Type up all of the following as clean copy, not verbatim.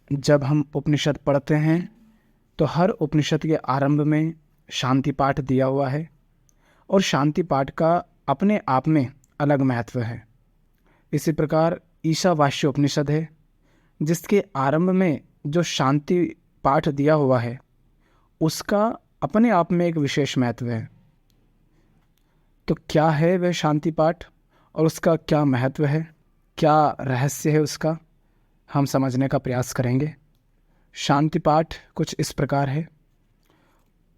जब हम उपनिषद पढ़ते हैं तो हर उपनिषद के आरंभ में शांति पाठ दिया हुआ है और शांति पाठ का अपने आप में अलग महत्व है। इसी प्रकार ईशावास्य उपनिषद है जिसके आरंभ में जो शांति पाठ दिया हुआ है उसका अपने आप में एक विशेष महत्व है। तो क्या है वह शांति पाठ और उसका क्या महत्व है, क्या रहस्य है उसका, हम समझने का प्रयास करेंगे। शांति पाठ कुछ इस प्रकार है।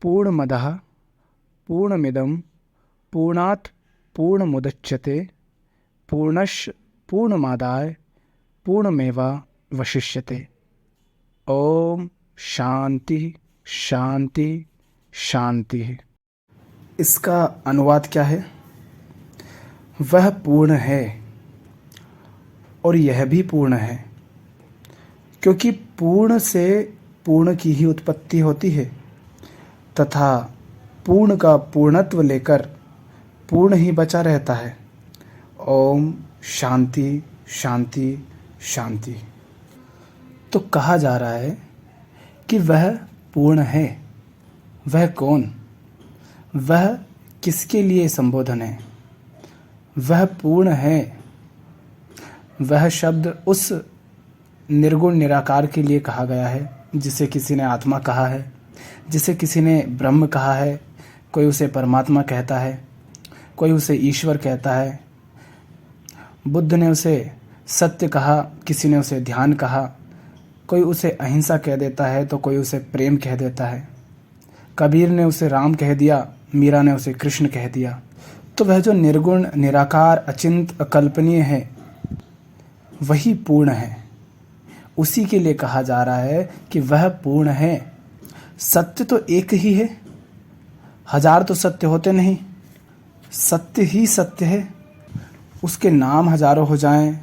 पूर्णमदः पूर्णमिदं पूर्णात् पूर्णमुदच्यते पूर्णस्य पूर्णमादाय पूर्णमेवावशिष्यते। ओम शांति शांति शांति। इसका अनुवाद क्या है? वह पूर्ण है और यह भी पूर्ण है, क्योंकि पूर्ण से पूर्ण की ही उत्पत्ति होती है तथा पूर्ण का पूर्णत्व लेकर पूर्ण ही बचा रहता है। ओम शांति शांति शांति। तो कहा जा रहा है कि वह पूर्ण है। वह कौन? वह किसके लिए संबोधन है? वह पूर्ण है। वह शब्द उस निर्गुण निराकार के लिए कहा गया है जिसे किसी ने आत्मा कहा है, जिसे किसी ने ब्रह्म कहा है, कोई उसे परमात्मा कहता है, कोई उसे ईश्वर कहता है। बुद्ध ने उसे सत्य कहा, किसी ने उसे ध्यान कहा, कोई उसे अहिंसा कह देता है तो कोई उसे प्रेम कह देता है। कबीर ने उसे राम कह दिया, मीरा ने उसे कृष्ण कह दिया। तो वह जो निर्गुण निराकार अचिंत अकल्पनीय है वही पूर्ण है। उसी के लिए कहा जा रहा है कि वह पूर्ण है। सत्य तो एक ही है, हजार तो सत्य होते नहीं, सत्य ही सत्य है। उसके नाम हजारों हो जाएं,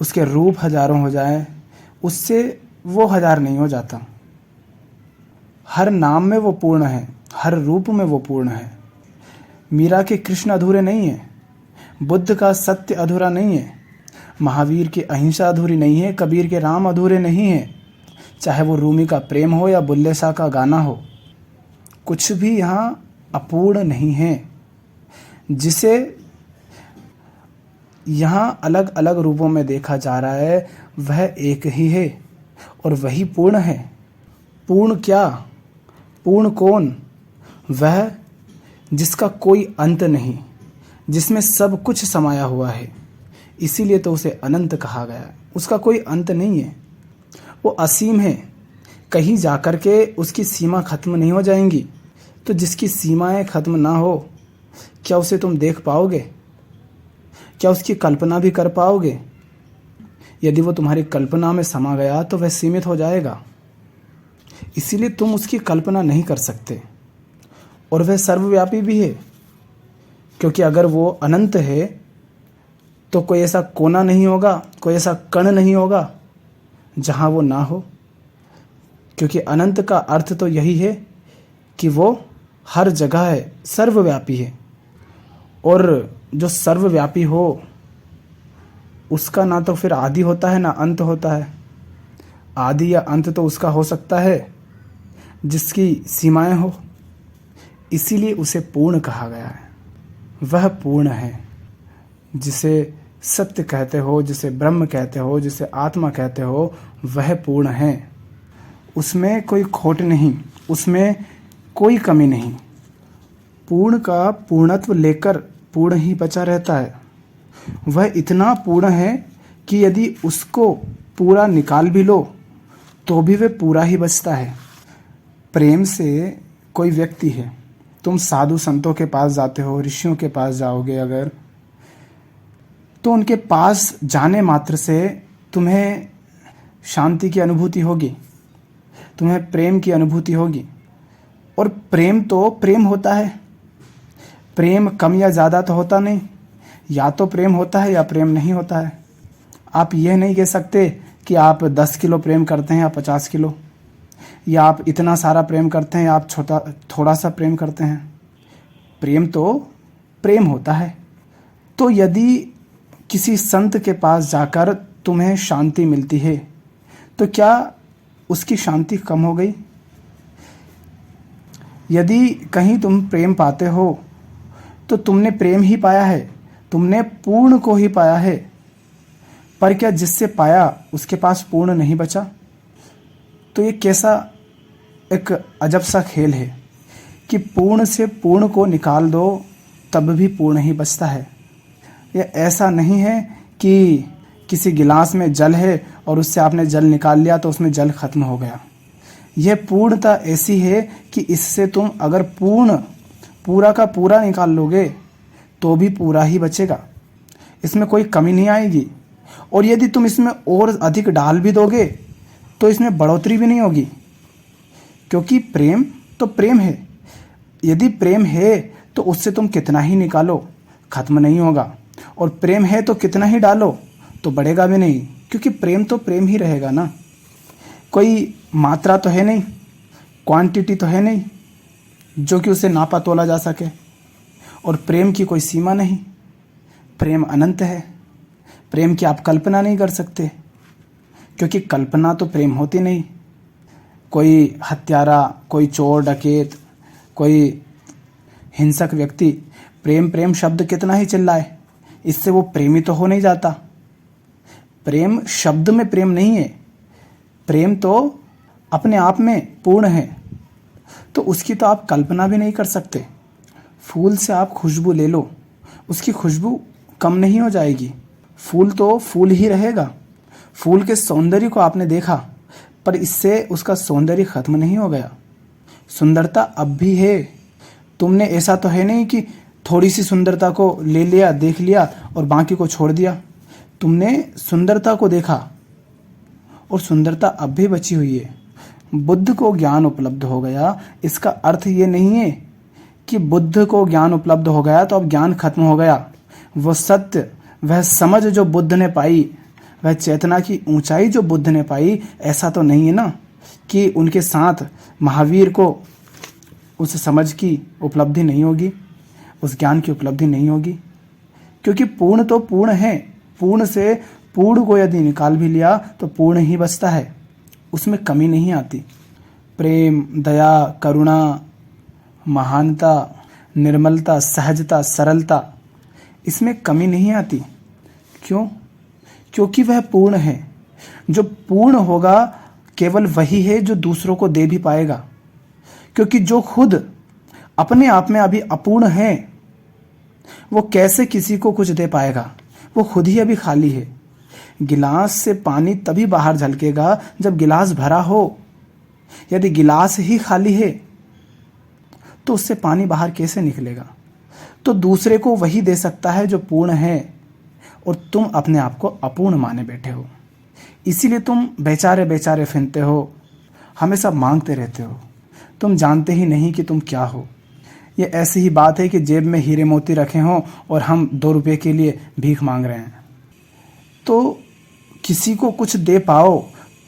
उसके रूप हजारों हो जाएं, उससे वो हजार नहीं हो जाता। हर नाम में वो पूर्ण है, हर रूप में वो पूर्ण है। मीरा के कृष्ण अधूरे नहीं है, बुद्ध का सत्य अधूरा नहीं है, महावीर की अहिंसा अधूरी नहीं है, कबीर के राम अधूरे नहीं है। चाहे वो रूमी का प्रेम हो या बुल्ले शाह का गाना हो, कुछ भी यहाँ अपूर्ण नहीं है। जिसे यहाँ अलग अलग रूपों में देखा जा रहा है वह एक ही है और वही पूर्ण है। पूर्ण क्या? पूर्ण कौन? वह जिसका कोई अंत नहीं, जिसमें सब कुछ समाया हुआ है। इसीलिए तो उसे अनंत कहा गया है। उसका कोई अंत नहीं है, वो असीम है। कहीं जाकर के उसकी सीमा खत्म नहीं हो जाएंगी। तो जिसकी सीमाएं खत्म ना हो, क्या उसे तुम देख पाओगे? क्या उसकी कल्पना भी कर पाओगे? यदि वो तुम्हारी कल्पना में समा गया तो वह सीमित हो जाएगा। इसीलिए तुम उसकी कल्पना नहीं कर सकते। और वह सर्वव्यापी भी है, क्योंकि अगर वो अनंत है तो कोई ऐसा कोना नहीं होगा, कोई ऐसा कण नहीं होगा जहाँ वो ना हो। क्योंकि अनंत का अर्थ तो यही है कि वो हर जगह है, सर्वव्यापी है। और जो सर्वव्यापी हो उसका ना तो फिर आदि होता है ना अंत होता है। आदि या अंत तो उसका हो सकता है जिसकी सीमाएं हो। इसीलिए उसे पूर्ण कहा गया है। वह पूर्ण है। जिसे सत्य कहते हो, जिसे ब्रह्म कहते हो, जिसे आत्मा कहते हो, वह पूर्ण है। उसमें कोई खोट नहीं, उसमें कोई कमी नहीं। पूर्ण का पूर्णत्व लेकर पूर्ण ही बचा रहता है। वह इतना पूर्ण है कि यदि उसको पूरा निकाल भी लो तो भी वह पूरा ही बचता है। प्रेम से कोई व्यक्ति है, तुम साधु संतों के पास जाते हो, ऋषियों के पास जाओगे अगर, तो उनके पास जाने मात्र से तुम्हें शांति की अनुभूति होगी, तुम्हें प्रेम की अनुभूति होगी। और प्रेम तो प्रेम होता है। प्रेम कम या ज़्यादा तो होता नहीं, या तो प्रेम होता है या प्रेम नहीं होता है। आप यह नहीं कह सकते कि आप 10 किलो प्रेम करते हैं या 50 किलो, या आप इतना सारा प्रेम करते हैं या आप थोड़ा सा प्रेम करते हैं। प्रेम तो प्रेम होता है। तो यदि किसी संत के पास जाकर तुम्हें शांति मिलती है तो क्या उसकी शांति कम हो गई। यदि कहीं तुम प्रेम पाते हो तो तुमने प्रेम ही पाया है, तुमने पूर्ण को ही पाया है। पर क्या जिससे पाया उसके पास पूर्ण नहीं बचा? तो ये कैसा एक अजब सा खेल है कि पूर्ण से पूर्ण को निकाल दो तब भी पूर्ण ही बचता है। यह ऐसा नहीं है कि किसी गिलास में जल है और उससे आपने जल निकाल लिया तो उसमें जल खत्म हो गया। यह पूर्णता ऐसी है कि इससे तुम अगर पूरा का पूरा निकाल लोगे तो भी पूरा ही बचेगा, इसमें कोई कमी नहीं आएगी। और यदि तुम इसमें और अधिक डाल भी दोगे तो इसमें बढ़ोतरी भी नहीं होगी, क्योंकि प्रेम तो प्रेम है। यदि प्रेम है तो उससे तुम कितना ही निकालो खत्म नहीं होगा, और प्रेम है तो कितना ही डालो तो बढ़ेगा भी नहीं, क्योंकि प्रेम तो प्रेम ही रहेगा ना। कोई मात्रा तो है नहीं, क्वांटिटी तो है नहीं जो कि उसे नापा तोला जा सके। और प्रेम की कोई सीमा नहीं, प्रेम अनंत है। प्रेम की आप कल्पना नहीं कर सकते, क्योंकि कल्पना तो प्रेम होती नहीं। कोई हत्यारा, कोई चोर डकैत, कोई हिंसक व्यक्ति प्रेम प्रेम शब्द कितना ही चिल्लाए, इससे वो प्रेमी तो हो नहीं जाता। प्रेम शब्द में प्रेम नहीं है, प्रेम तो अपने आप में पूर्ण है, तो उसकी तो आप कल्पना भी नहीं कर सकते। फूल से आप खुशबू ले लो, उसकी खुशबू कम नहीं हो जाएगी, फूल तो फूल ही रहेगा। फूल के सौंदर्य को आपने देखा, पर इससे उसका सौंदर्य खत्म नहीं हो गया। सुंदरता अब भी है। तुमने ऐसा तो है नहीं कि थोड़ी सी सुंदरता को ले लिया, देख लिया और बाकी को छोड़ दिया। तुमने सुंदरता को देखा और सुंदरता अब भी बची हुई है। बुद्ध को ज्ञान उपलब्ध हो गया, इसका अर्थ ये नहीं है कि बुद्ध को ज्ञान उपलब्ध हो गया तो अब ज्ञान खत्म हो गया। वो सत्य, वह समझ जो बुद्ध ने पाई, वह चेतना की ऊंचाई जो बुद्ध ने पाई, ऐसा तो नहीं है ना कि उनके साथ महावीर को उस समझ की उपलब्धि नहीं होगी, उस ज्ञान की उपलब्धि नहीं होगी। क्योंकि पूर्ण तो पूर्ण है, पूर्ण से पूर्ण को यदि निकाल भी लिया तो पूर्ण ही बचता है, उसमें कमी नहीं आती। प्रेम, दया, करुणा, महानता, निर्मलता, सहजता, सरलता, इसमें कमी नहीं आती। क्यों? क्योंकि वह पूर्ण है। जो पूर्ण होगा केवल वही है जो दूसरों को दे भी पाएगा, क्योंकि जो खुद अपने आप में अभी अपूर्ण है वो कैसे किसी को कुछ दे पाएगा? वो खुद ही अभी खाली है। गिलास से पानी तभी बाहर झलकेगा जब गिलास भरा हो। यदि गिलास ही खाली है तो उससे पानी बाहर कैसे निकलेगा? तो दूसरे को वही दे सकता है जो पूर्ण है, और तुम अपने आप को अपूर्ण माने बैठे हो। इसीलिए तुम बेचारे बेचारे फिरते हो, हमेशा मांगते रहते हो। तुम जानते ही नहीं कि तुम क्या हो। ये ऐसी ही बात है कि जेब में हीरे मोती रखे हों और हम 2 रुपये के लिए भीख मांग रहे हैं। तो किसी को कुछ दे पाओ,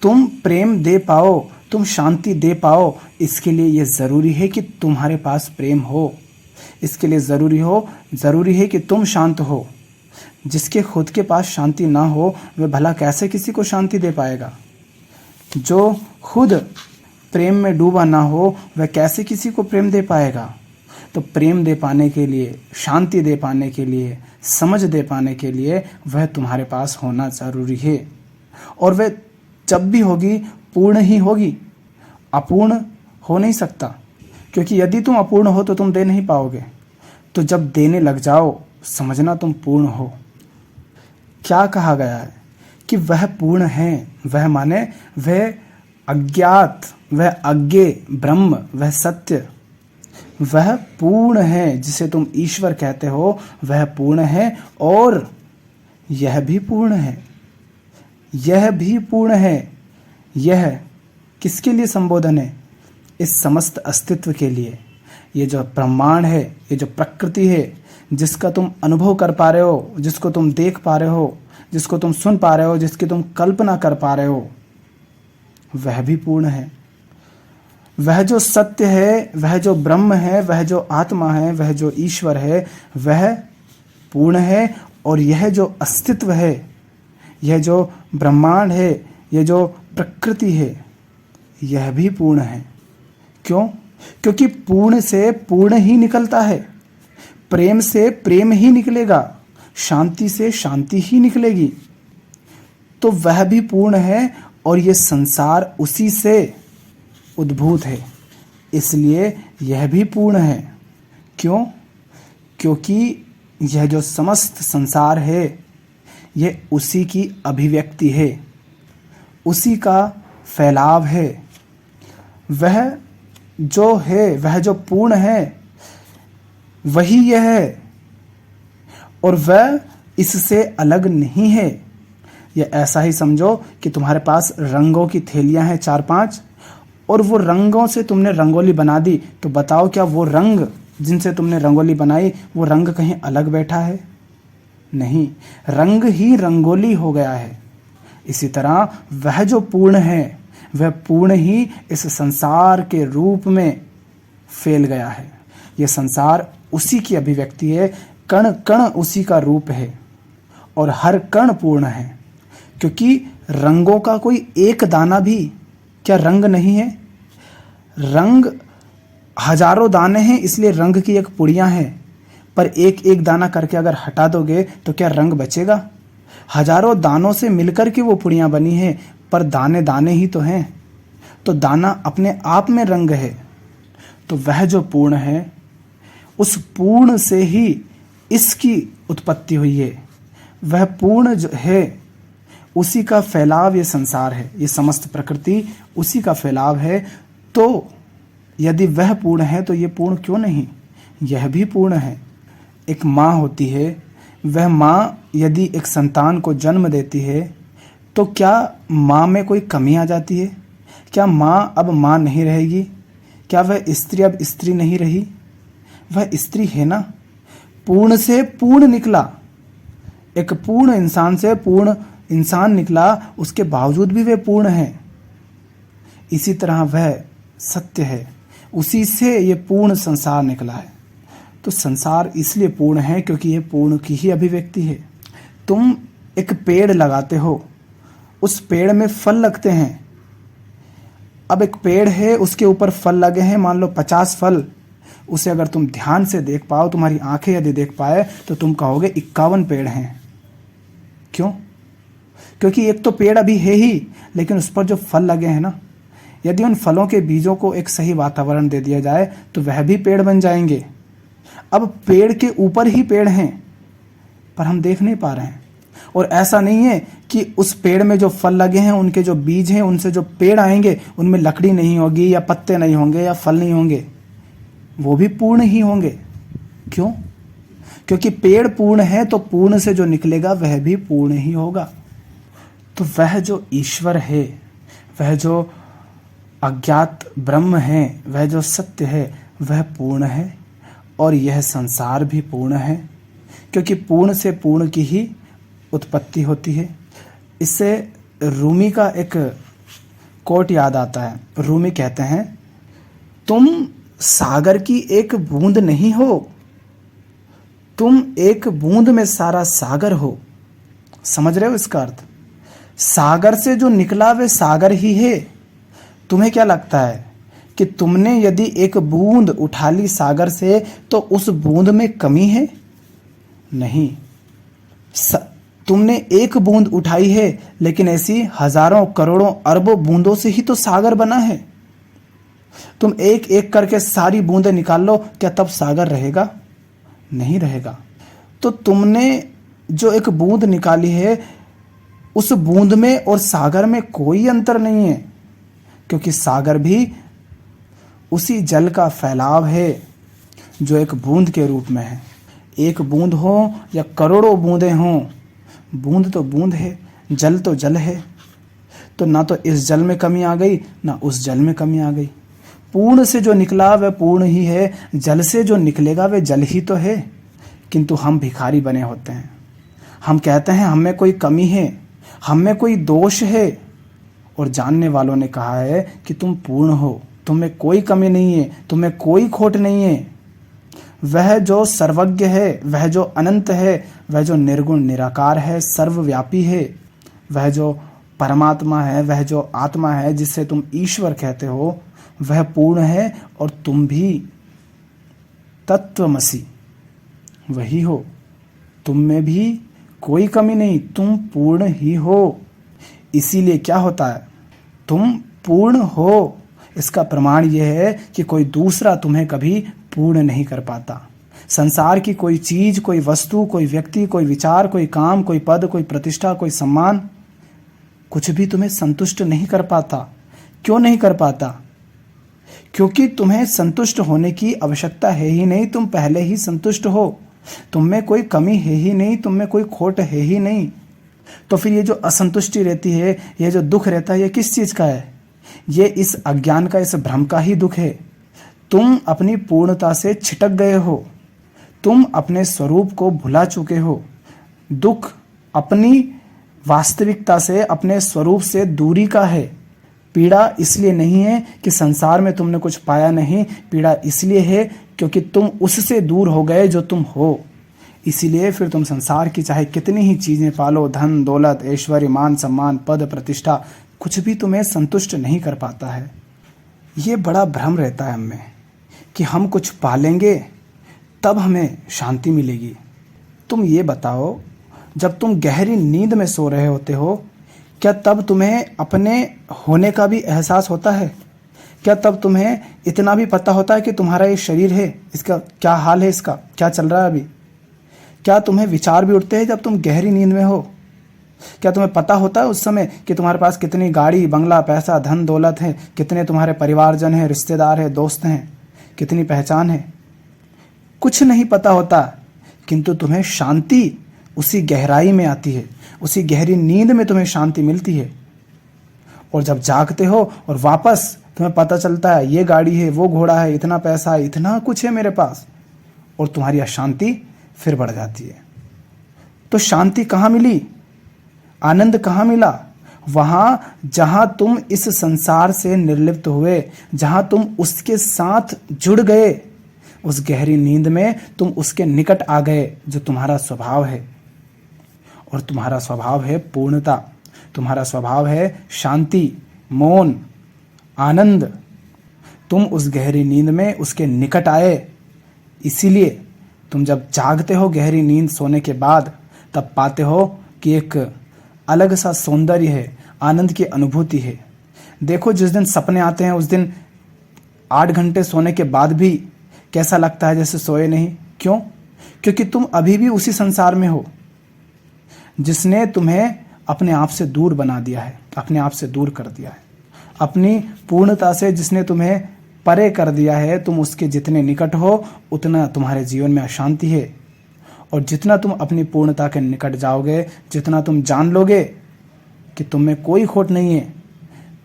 तुम प्रेम दे पाओ, तुम शांति दे पाओ, इसके लिए ये ज़रूरी है कि तुम्हारे पास प्रेम हो। इसके लिए ज़रूरी है कि तुम शांत हो। जिसके खुद के पास शांति ना हो वह भला कैसे किसी को शांति दे पाएगा? जो खुद प्रेम में डूबा ना हो वह कैसे किसी को प्रेम दे पाएगा? तो प्रेम दे पाने के लिए, शांति दे पाने के लिए, समझ दे पाने के लिए वह तुम्हारे पास होना ज़रूरी है। और वह जब भी होगी पूर्ण ही होगी, अपूर्ण हो नहीं सकता। क्योंकि यदि तुम अपूर्ण हो तो तुम दे नहीं पाओगे। तो जब देने लग जाओ समझना तुम पूर्ण हो। क्या कहा गया है कि वह पूर्ण है। वह माने वह अज्ञात, वह अज्ञे ब्रह्म, वह सत्य, वह पूर्ण है। जिसे तुम ईश्वर कहते हो वह पूर्ण है, और यह भी पूर्ण है। यह भी पूर्ण है। यह किसके लिए संबोधन है? इस समस्त अस्तित्व के लिए। ये जो ब्रह्मांड है, ये जो प्रकृति है, जिसका तुम अनुभव कर पा रहे हो, जिसको तुम देख पा रहे हो, जिसको तुम सुन पा रहे हो, जिसकी तुम कल्पना कर पा रहे हो, वह भी पूर्ण है। वह जो सत्य है, वह जो ब्रह्म है, वह जो आत्मा है, वह जो ईश्वर है, वह पूर्ण है। और यह जो अस्तित्व है, यह जो ब्रह्मांड है, यह जो प्रकृति है, यह भी पूर्ण है। क्यों? क्योंकि पूर्ण से पूर्ण ही निकलता है, प्रेम से प्रेम ही निकलेगा, शांति से शांति ही निकलेगी। तो वह भी पूर्ण है और ये संसार उसी से उद्भूत है, इसलिए यह भी पूर्ण है। क्यों? क्योंकि यह जो समस्त संसार है यह उसी की अभिव्यक्ति है, उसी का फैलाव है। वह जो है, वह जो पूर्ण है वही यह है और वह इससे अलग नहीं है। यह ऐसा ही समझो कि तुम्हारे पास रंगों की थैलियां हैं 4-5 और वो रंगों से तुमने रंगोली बना दी, तो बताओ क्या वो रंग जिनसे तुमने रंगोली बनाई वो रंग कहीं अलग बैठा है? नहीं, रंग ही रंगोली हो गया है। इसी तरह वह जो पूर्ण है वह पूर्ण ही इस संसार के रूप में फैल गया है। यह संसार उसी की अभिव्यक्ति है, कण कण उसी का रूप है और हर कण पूर्ण है। क्योंकि रंगों का कोई एक दाना भी क्या रंग नहीं है? रंग हजारों दाने हैं, इसलिए रंग की एक पुड़िया है, पर एक एक दाना करके अगर हटा दोगे तो क्या रंग बचेगा? हजारों दानों से मिलकर के वो पुड़िया बनी है, पर दाने दाने ही तो हैं, तो दाना अपने आप में रंग है। तो वह जो पूर्ण है उस पूर्ण से ही इसकी उत्पत्ति हुई है। वह पूर्ण जो है उसी का फैलाव ये संसार है, ये समस्त प्रकृति उसी का फैलाव है। तो यदि वह पूर्ण है तो ये पूर्ण क्यों नहीं? यह भी पूर्ण है। एक माँ होती है, वह माँ यदि एक संतान को जन्म देती है तो क्या माँ में कोई कमी आ जाती है? क्या माँ अब माँ नहीं रहेगी? क्या वह स्त्री अब स्त्री नहीं रही? वह स्त्री है ना। पूर्ण से पूर्ण निकला, एक पूर्ण इंसान से पूर्ण इंसान निकला, उसके बावजूद भी वह पूर्ण है। इसी तरह वह सत्य है, उसी से ये पूर्ण संसार निकला है। तो संसार इसलिए पूर्ण है क्योंकि ये पूर्ण की ही अभिव्यक्ति है। तुम एक पेड़ लगाते हो, उस पेड़ में फल लगते हैं। अब एक पेड़ है, उसके ऊपर फल लगे हैं, मान लो 50 फल। उसे अगर तुम ध्यान से देख पाओ, तुम्हारी आंखें यदि देख पाए, तो तुम कहोगे 51 पेड़ हैं। क्यों? क्योंकि एक तो पेड़ अभी है ही, लेकिन उस पर जो फल लगे हैं ना, यदि उन फलों के बीजों को एक सही वातावरण दे दिया जाए तो वह भी पेड़ बन जाएंगे। अब पेड़ के ऊपर ही पेड़ हैं, पर हम देख नहीं पा रहे हैं। और ऐसा नहीं है कि उस पेड़ में जो फल लगे हैं, उनके जो बीज हैं, उनसे जो पेड़ आएंगे उनमें लकड़ी नहीं होगी या पत्ते नहीं होंगे या फल नहीं होंगे, वो भी पूर्ण ही होंगे। क्यों? क्योंकि पेड़ पूर्ण है तो पूर्ण से जो निकलेगा वह भी पूर्ण ही होगा। तो वह जो ईश्वर है, वह जो अज्ञात ब्रह्म है, वह जो सत्य है, वह पूर्ण है और यह संसार भी पूर्ण है, क्योंकि पूर्ण से पूर्ण की ही उत्पत्ति होती है। इससे रूमी का एक कोट याद आता है। रूमी कहते हैं, तुम सागर की एक बूंद नहीं हो, तुम एक बूंद में सारा सागर हो। समझ रहे हो इसका अर्थ? सागर से जो निकला वह सागर ही है। तुम्हें क्या लगता है कि तुमने यदि एक बूंद उठा ली सागर से तो उस बूंद में कमी है? नहीं। तुमने एक बूंद उठाई है, लेकिन ऐसी हजारों करोड़ों अरबों बूंदों से ही तो सागर बना है। तुम एक एक करके सारी बूंदें निकाल लो, क्या तब सागर रहेगा? नहीं रहेगा। तो तुमने जो एक बूंद निकाली है, उस बूंद में और सागर में कोई अंतर नहीं है, क्योंकि सागर भी उसी जल का फैलाव है जो एक बूंद के रूप में है। एक बूंद हो या करोड़ों बूंदें हों, बूंद तो बूंद है, जल तो जल है। तो ना तो इस जल में कमी आ गई, ना उस जल में कमी आ गई। पूर्ण से जो निकला वह पूर्ण ही है, जल से जो निकलेगा वह जल ही तो है। किंतु हम भिखारी बने होते हैं। हम कहते हैं हम में कोई कमी है, हम में कोई दोष है, और जानने वालों ने कहा है कि तुम पूर्ण हो, तुम्हें कोई कमी नहीं है, तुम्हें कोई खोट नहीं है। वह जो सर्वज्ञ है, वह जो अनंत है, वह जो निर्गुण निराकार है, सर्वव्यापी है, वह जो परमात्मा है, वह जो आत्मा है जिसे तुम ईश्वर कहते हो, वह पूर्ण है और तुम भी तत्वमसि वही हो। तुम में भी कोई कमी नहीं, तुम पूर्ण ही हो। इसीलिए क्या होता है, तुम पूर्ण हो। इसका प्रमाण यह है कि कोई दूसरा तुम्हें कभी पूर्ण नहीं कर पाता। संसार की कोई चीज, कोई वस्तु, कोई व्यक्ति, कोई विचार, कोई काम, कोई पद, कोई प्रतिष्ठा, कोई सम्मान, कुछ भी तुम्हें संतुष्ट नहीं कर पाता। क्यों नहीं कर पाता? क्योंकि तुम्हें संतुष्ट होने की आवश्यकता है ही नहीं, तुम पहले ही संतुष्ट हो। तुम में कोई कमी है ही नहीं, तुम में कोई खोट है ही नहीं। तो फिर ये जो असंतुष्टि रहती है, ये जो दुख रहता है, ये किस चीज का है? ये इस अज्ञान का, इस भ्रम का ही दुख है। तुम अपनी पूर्णता से छिटक गए हो, तुम अपने स्वरूप को भुला चुके हो। दुख अपनी वास्तविकता से, अपने स्वरूप से दूरी का है। पीड़ा इसलिए नहीं है कि संसार में तुमने कुछ पाया नहीं, पीड़ा इसलिए है क्योंकि तुम उससे दूर हो गए जो तुम हो। इसीलिए फिर तुम संसार की चाहे कितनी ही चीजें पालो, धन दौलत, ऐश्वर्य, मान सम्मान, पद प्रतिष्ठा, कुछ भी तुम्हें संतुष्ट नहीं कर पाता है। ये बड़ा भ्रम रहता है हमें कि हम कुछ पालेंगे तब हमें शांति मिलेगी। तुम ये बताओ, जब तुम गहरी नींद में सो रहे होते हो, क्या तब तुम्हें अपने होने का भी एहसास होता है? क्या तब तुम्हें इतना भी पता होता है कि तुम्हारा ये शरीर है, इसका क्या हाल है, इसका क्या चल रहा है अभी? क्या तुम्हें विचार भी उठते हैं जब तुम गहरी नींद में हो? क्या तुम्हें पता होता है उस समय कि तुम्हारे पास कितनी गाड़ी, बंगला, पैसा, धन दौलत है, कितने तुम्हारे परिवारजन हैं, रिश्तेदार हैं, दोस्त हैं, कितनी पहचान है? कुछ नहीं पता होता, किंतु तुम्हें शांति उसी गहराई में आती है, उसी गहरी नींद में तुम्हें शांति मिलती है। और जब जागते हो और वापस तुम्हें पता चलता है ये गाड़ी है, वो घोड़ा है, इतना पैसा है, इतना कुछ है मेरे पास, और तुम्हारी अशांति फिर बढ़ जाती है। तो शांति कहाँ मिली? आनंद कहाँ मिला? वहां जहां तुम इस संसार से निर्लिप्त हुए, जहां तुम उसके साथ जुड़ गए, उस गहरी नींद में तुम उसके निकट आ गए, जो तुम्हारा स्वभाव है। और तुम्हारा स्वभाव है पूर्णता, तुम्हारा स्वभाव है शांति, मौन, आनंद। तुम उस गहरी नींद में उसके निकट आए। इसीलिए तुम जब जागते हो गहरी नींद सोने के बाद, तब पाते हो कि एक अलग सा सौंदर्य है, आनंद की अनुभूति है। देखो, जिस दिन सपने आते हैं उस दिन 8 घंटे सोने के बाद भी कैसा लगता है जैसे सोए नहीं। क्यों? क्योंकि तुम अभी भी उसी संसार में हो जिसने तुम्हें अपने आप से दूर बना दिया है, अपने आप से दूर कर दिया है। अपनी पूर्णता से जिसने तुम्हें परे कर दिया है, तुम उसके जितने निकट हो उतना तुम्हारे जीवन में अशांति है। और जितना तुम अपनी पूर्णता के निकट जाओगे, जितना तुम जान लोगे कि तुम में कोई खोट नहीं है,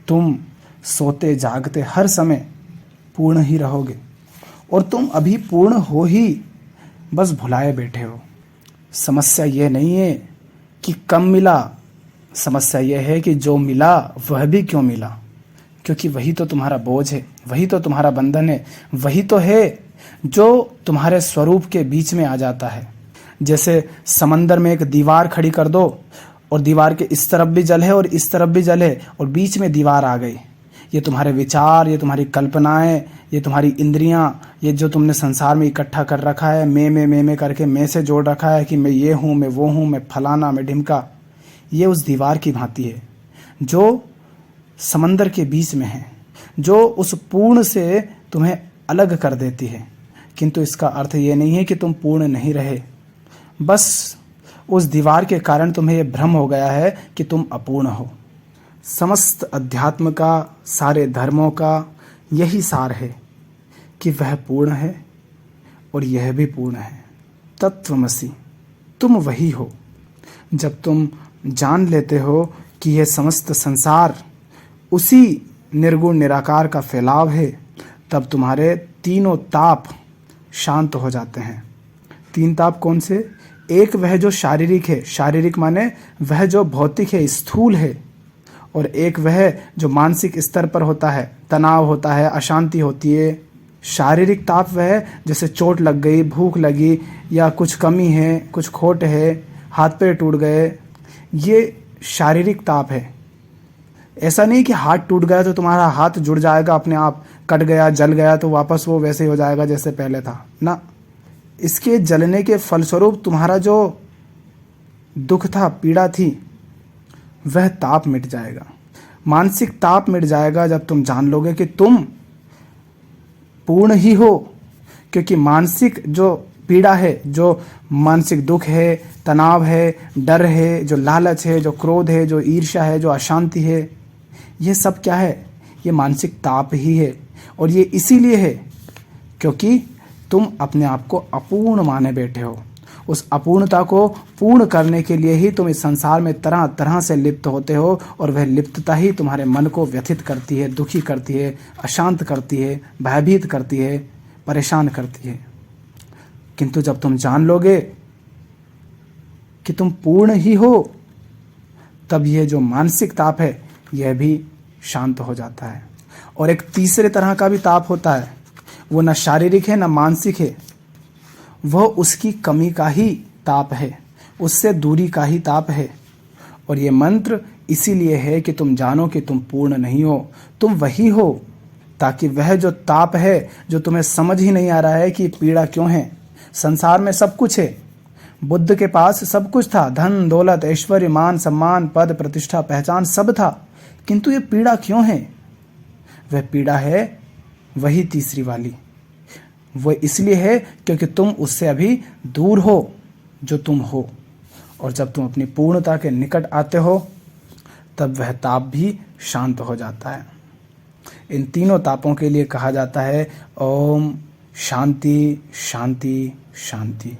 तुम सोते जागते हर समय पूर्ण ही रहोगे। और तुम अभी पूर्ण हो ही, बस भुलाए बैठे हो। समस्या यह नहीं है कि कम मिला, समस्या यह है कि जो मिला वह भी क्यों मिला। क्योंकि वही तो तुम्हारा बोझ है, वही तो तुम्हारा बंधन है, वही तो है जो तुम्हारे स्वरूप के बीच में आ जाता है। जैसे समंदर में एक दीवार खड़ी कर दो और दीवार के इस तरफ भी जल है और इस तरफ भी जल है और बीच में दीवार आ गई। ये तुम्हारे विचार, ये तुम्हारी कल्पनाएं, ये तुम्हारी इंद्रियां, ये जो तुमने संसार में इकट्ठा कर रखा है, मैं करके मैं से जोड़ रखा है कि मैं ये हूँ, मैं वो हूँ, मैं फलाना, मैं ढिमका, ये उस दीवार की भांति है जो समंदर के बीच में है, जो उस पूर्ण से तुम्हें अलग कर देती है। किंतु इसका अर्थ ये नहीं है कि तुम पूर्ण नहीं रहे, बस उस दीवार के कारण तुम्हें यह भ्रम हो गया है कि तुम अपूर्ण हो। समस्त अध्यात्म का, सारे धर्मों का यही सार है कि वह पूर्ण है और यह भी पूर्ण है। तत्वमसि, तुम वही हो। जब तुम जान लेते हो कि यह समस्त संसार उसी निर्गुण निराकार का फैलाव है, तब तुम्हारे तीनों ताप शांत हो जाते हैं। 3 ताप कौन से? एक वह जो शारीरिक है, शारीरिक माने वह जो भौतिक है, स्थूल है, और एक वह जो मानसिक स्तर पर होता है, तनाव होता है, अशांति होती है। शारीरिक ताप वह जैसे चोट लग गई, भूख लगी, या कुछ कमी है, कुछ खोट है, हाथ पैर टूट गए, ये शारीरिक ताप है। ऐसा नहीं कि हाथ टूट गया तो तुम्हारा हाथ जुड़ जाएगा अपने आप, कट गया जल गया तो वापस वो वैसे ही हो जाएगा जैसे पहले था ना। इसके जलने के फलस्वरूप तुम्हारा जो दुख था, पीड़ा थी, वह ताप मिट जाएगा। मानसिक ताप मिट जाएगा जब तुम जान लोगे कि तुम पूर्ण ही हो। क्योंकि मानसिक जो पीड़ा है, जो मानसिक दुख है, तनाव है, डर है, जो लालच है, जो क्रोध है, जो ईर्ष्या है, जो अशांति है, ये सब क्या है? ये मानसिक ताप ही है। और ये इसीलिए है क्योंकि तुम अपने आप को अपूर्ण माने बैठे हो। उस अपूर्णता को पूर्ण करने के लिए ही तुम इस संसार में तरह तरह से लिप्त होते हो, और वह लिप्तता ही तुम्हारे मन को व्यथित करती है, दुखी करती है, अशांत करती है, भयभीत करती है, परेशान करती है। किंतु जब तुम जान लोगे कि तुम पूर्ण ही हो, तब यह जो मानसिक ताप है यह भी शांत हो जाता है। और एक तीसरे तरह का भी ताप होता है, वो न शारीरिक है न मानसिक है, वह उसकी कमी का ही ताप है, उससे दूरी का ही ताप है। और ये मंत्र इसीलिए है कि तुम जानो कि तुम पूर्ण नहीं हो, तुम वही हो, ताकि वह जो ताप है, जो तुम्हें समझ ही नहीं आ रहा है कि पीड़ा क्यों है। संसार में सब कुछ है, बुद्ध के पास सब कुछ था, धन दौलत ऐश्वर्य मान सम्मान पद प्रतिष्ठा पहचान सब था, किंतु ये पीड़ा क्यों है? वह पीड़ा है वही तीसरी वाली। वह इसलिए है क्योंकि तुम उससे अभी दूर हो जो तुम हो। और जब तुम अपनी पूर्णता के निकट आते हो, तब वह ताप भी शांत हो जाता है। इन तीनों तापों के लिए कहा जाता है ओम शांति शांति शांति।